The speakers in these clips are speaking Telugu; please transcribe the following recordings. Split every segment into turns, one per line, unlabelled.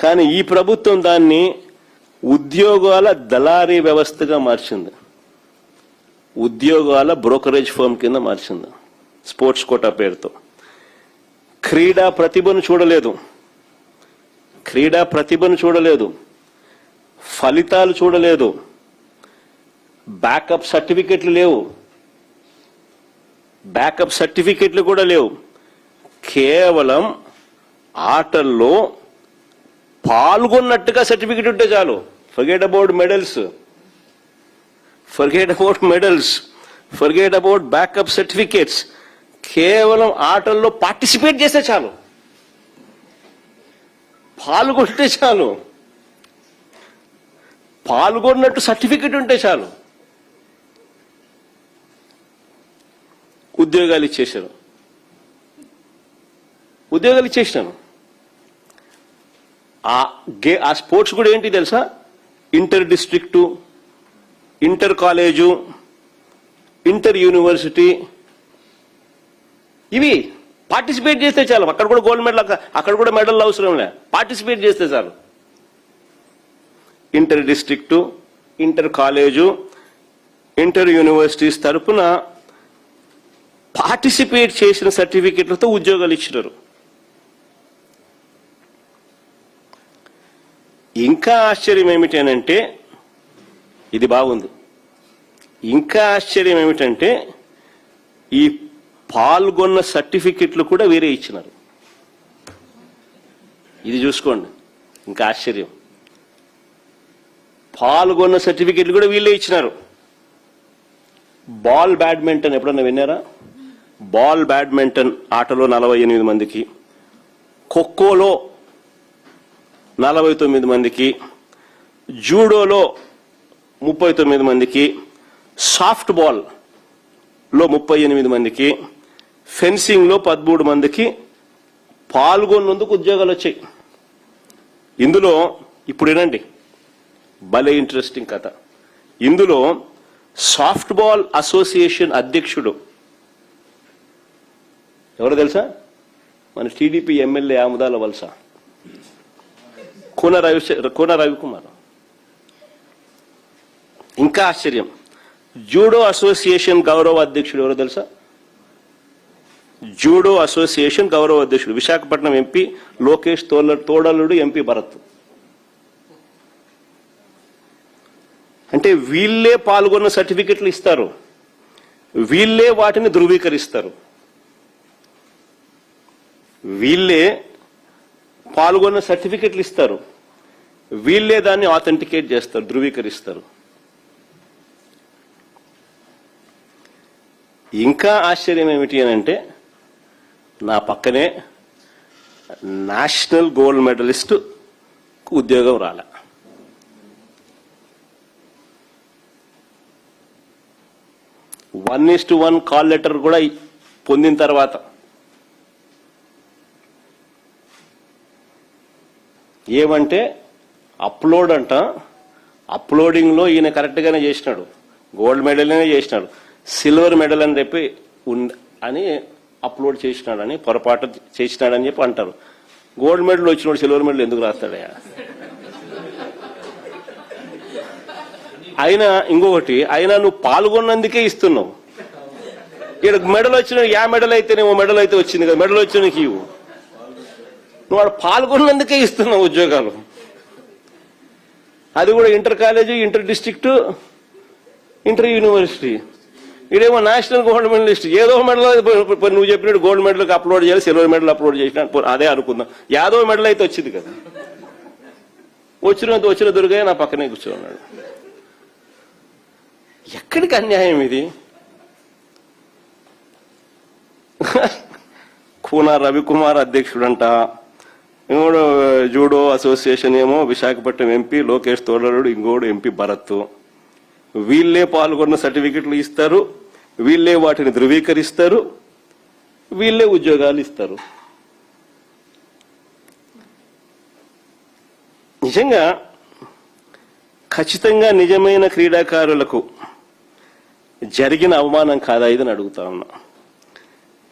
కానీ ఈ ప్రభుత్వం దాన్ని ఉద్యోగాల దళారీ వ్యవస్థగా మార్చింది, ఉద్యోగాల బ్రోకరేజ్ ఫర్మ్ కింద మార్చింది స్పోర్ట్స్ కోటా పేరుతో. క్రీడా ప్రతిభను చూడలేదు, ఫలితాలు చూడలేదు, బ్యాకప్ సర్టిఫికెట్లు కూడా లేవు. కేవలం ఆటల్లో పాల్గొన్నట్టుగా సర్టిఫికెట్ ఉంటే చాలు. Forget about medals, forget about backup certificates. కేవలం ఆటల్లో పార్టిసిపేట్ చేస్తే చాలు, పాల్గొంటే చాలు, పాల్గొన్నట్టు సర్టిఫికెట్ ఉంటే చాలు, ఉద్యోగాలు ఇచ్చేసాను. ఆ స్పోర్ట్స్ కూడా ఏంటి తెలుసా? Inter district, inter college, inter university, ఇవి పార్టిసిపేట్ చేస్తే చాలు. అక్కడ కూడా గోల్డ్ మెడల్, అక్కడ కూడా మెడల్ అవసరం లే, పార్టిసిపేట్ చేస్తే చాలు. Inter district, inter college, inter universities తరపున పార్టిసిపేట్ చేసిన సర్టిఫికెట్లతో ఉద్యోగాలు ఇచ్చినారు. ఇంకా ఆశ్చర్యం ఏమిటంటే, ఇది బాగుంది, ఇంకా ఆశ్చర్యం ఏమిటంటే ఈ పాల్గొన్న సర్టిఫికెట్లు కూడా వేరే ఇచ్చినారు. ఇది చూసుకోండి, ఇంకా ఆశ్చర్యం. పాల్గొన్న సర్టిఫికెట్లు కూడా వీళ్ళే ఇచ్చినారు. బాల్ బ్యాడ్మింటన్ ఎప్పుడన్నా విన్నారా? బాల్ బ్యాడ్మింటన్ ఆటలో 48 మందికి, ఖోఖోలో 49 మందికి, జూడోలో 39 మందికి, సాఫ్ట్ బాల్ లో 38 మందికి, ఫెన్సింగ్ లో 13 మందికి పాల్గొన్నందుకు ఉద్యోగాలు వచ్చాయి. ఇందులో ఇప్పుడు వినండి, భలే ఇంట్రెస్టింగ్ కథ. ఇందులో సాఫ్ట్ బాల్ అసోసియేషన్ అధ్యక్షుడు ఎవరో తెలుసా? మన టీడీపీ ఎమ్మెల్యే ఆముదాల వలస కోన రవికుమార్. ఇంకా ఆశ్చర్యం, జూడో అసోసియేషన్ గౌరవ అధ్యక్షుడు ఎవరో తెలుసా? జూడో అసోసియేషన్ గౌరవ అధ్యక్షుడు విశాఖపట్నం ఎంపీ లోకేష్ తోడలుడు, ఎంపీ భరత్. అంటే వీళ్ళే పాల్గొన్న సర్టిఫికెట్లు ఇస్తారు, వీళ్ళే వాటిని ధృవీకరిస్తారు, వీళ్ళే పాల్గొన్న సర్టిఫికెట్లు ఇస్తారు, వీళ్ళే దాన్ని ఆథెంటికేట్ చేస్తారు, ధృవీకరిస్తారు. ఇంకా ఆశ్చర్యం ఏమిటి అని అంటే, నా పక్కనే నేషనల్ గోల్డ్ మెడలిస్ట్ ఉద్యోగం రాలే. వన్ కాల్ లెటర్ కూడా పొందిన తర్వాత ఏమంటే అప్లోడ్ అంట, అప్లోడింగ్ లో ఈయన కరెక్ట్ గానే చేసినాడు, గోల్డ్ మెడల్ చేసినాడు, సిల్వర్ మెడల్ అని చెప్పి అని అప్లోడ్ చేసినాడని, పొరపాటు చేసినాడని చెప్పి అంటారు. గోల్డ్ మెడల్ వచ్చినోడు సిల్వర్ మెడల్ ఎందుకు రాస్తాడయా? అయినా ఇంకొకటి, అయినా నువ్వు పాల్గొన్నందుకే ఇస్తున్నావు. ఇక్కడ మెడల్ వచ్చిన మెడల్ అయితేనేమో మెడల్ అయితే వచ్చింది కదా, మెడల్ వచ్చిన నీకు ఇవ్వు. నువ్వు వాడు పాల్గొన్నందుకే ఇస్తున్నావు ఉద్యోగాలు. అది కూడా inter college, inter district, inter university. ఇదేమో నేషనల్ గోల్డ్ మెడలిస్ట్. ఏదో మెడల్ నువ్వు చెప్పినట్టు గోల్డ్ మెడల్కి అప్లోడ్ చేయాలి, సిల్వర్ మెడల్ అప్లోడ్ చేసిన అదే అనుకుందాం. యాదో మెడల్ అయితే వచ్చింది కదా, వచ్చిన దుర్గయ్య నా పక్కనే కూర్చోన్నాడు. ఎక్కడికి అన్యాయం ఇది? కూన రవికుమార్ అధ్యక్షుడంట, ఇంకోడు జూడో అసోసియేషన్ ఏమో విశాఖపట్నం ఎంపీ లోకేష్ తోడలుడు, ఇంకోడు ఎంపీ భరత్. వీళ్ళే పాల్గొన్న సర్టిఫికెట్లు ఇస్తారు, వీళ్ళే వాటిని ధృవీకరిస్తారు, వీళ్ళే ఉద్యోగాలు ఇస్తారు. నిజంగా ఖచ్చితంగా నిజమైన క్రీడాకారులకు జరిగిన అవమానం కాదా ఇదని అడుగుతా ఉన్నా.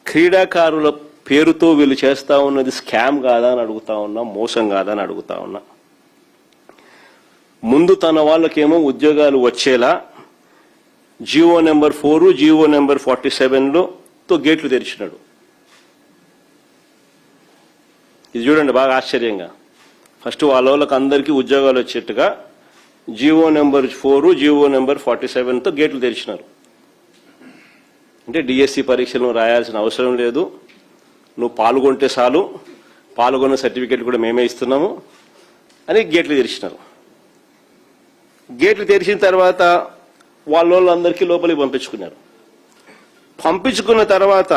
క్రీడాకారుల పేరుతో వీళ్ళు చేస్తా ఉన్నది స్కామ్ కాదా అని అడుగుతా ఉన్నా, మోసం కాదా అని అడుగుతా ఉన్నా. ముందు తన వాళ్ళకేమో ఉద్యోగాలు వచ్చేలా జియో నెంబర్ 4, జియో నెంబర్ 47తో గేట్లు తెరిచినాడు. ఇది చూడండి బాగా ఆశ్చర్యంగా. ఫస్ట్ వాళ్ళకి అందరికీ ఉద్యోగాలు వచ్చేట్టుగా జియో నెంబర్ 4, జియో నెంబర్ 47తో గేట్లు తెరిచినారు. అంటే డిఎస్సి పరీక్షలు రాయాల్సిన అవసరం లేదు, నువ్వు పాల్గొంటే చాలు, పాల్గొన్న సర్టిఫికేట్ కూడా మేమే ఇస్తున్నాము అని గేట్లు తెరిచినారు. గేట్లు తెరిచిన తర్వాత వాళ్ళందరికీ లోపలికి పంపించుకున్నారు. పంపించుకున్న తర్వాత